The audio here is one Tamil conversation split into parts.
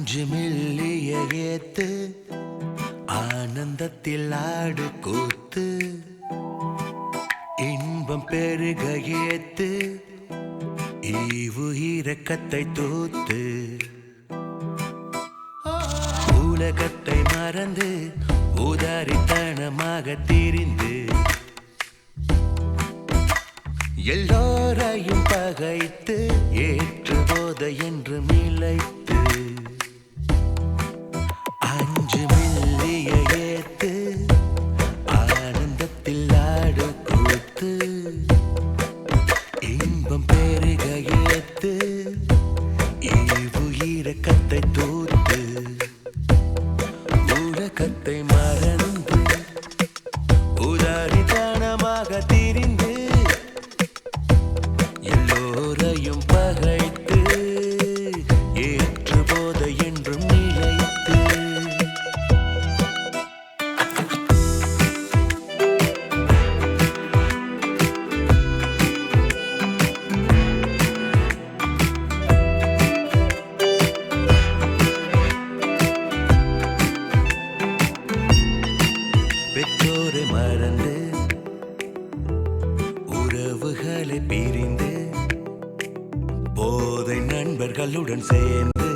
5 மில்லிய ஏத்து ஆனந்தத்தில் ஆடு கூத்து இன்பம் பெருக ஏத்து ஈவு இரக்கத்தை தூத்து உலகத்தை மறந்து உதாரித்தனமாக திரிந்து எல்லோரையும் பகைத்து ஏற்று போத என்று மிளைத்து 5 மில்லிய ஏத்து ஆனந்தத்தில் ஆடு கூத்து இன்பம் பெருக ஏத்து ஈவு இரக்கத்தை தூத்து உலகத்தை மறந்து உதாரித்தனமாக திரிந்து எல்லோரையும் பகைத்து ஏற்று போத என்றும் நிலைத்து பெற்றோரை மறந்து உறவுகளை பிரிந்து போதை நண்பர்களுடன் சேர்ந்து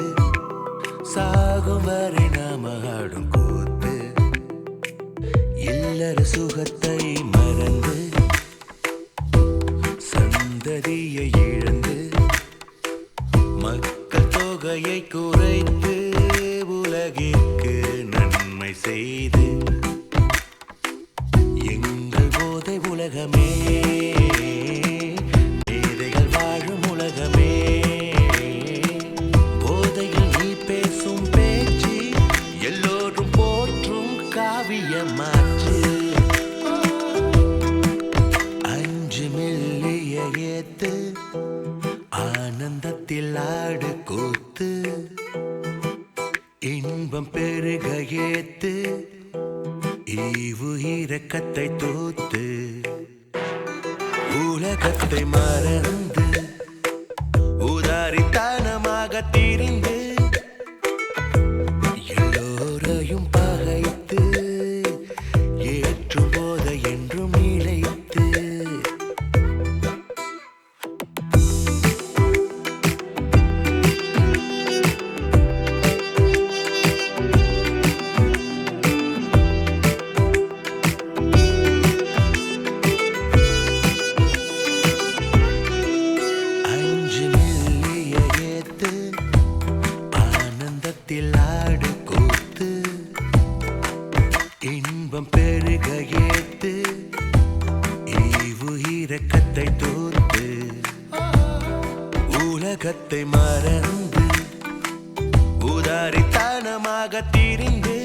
சாகும் வரை நாம ஆடும் கூத்து இல்லற சுகத்தை மறந்து சந்ததியை இழந்து மக்கள் தொகையை குறைத்து உலகிற்கு நன்மை செய்து எங்கள் போதை உலகமே மேதைகள் வாழும் உலகமே போதையில் நீ பேசும் பேச்சு எல்லோரும் போற்றும் காவியமாச்சு 5 மில்லிய ஏத்து ஆனந்தத்தில் ஆடு கூத்து இன்பம் பெருக ஏத்து ஈவு இரக்கத்தை தூத்து உலகத்தை மறந்து உதாரித்தனமாக திரிந்து எல்லோரையும் பகைத்து ஏற்று போத என்றும் நிலைத்து ஆனந்தத்தில் ஆடு கூத்து இன்பம் பெருக ஏத்து ஈவு இரக்கத்தை தூத்து உலகத்தை மறந்து உதாரித்தனமாக திரிந்து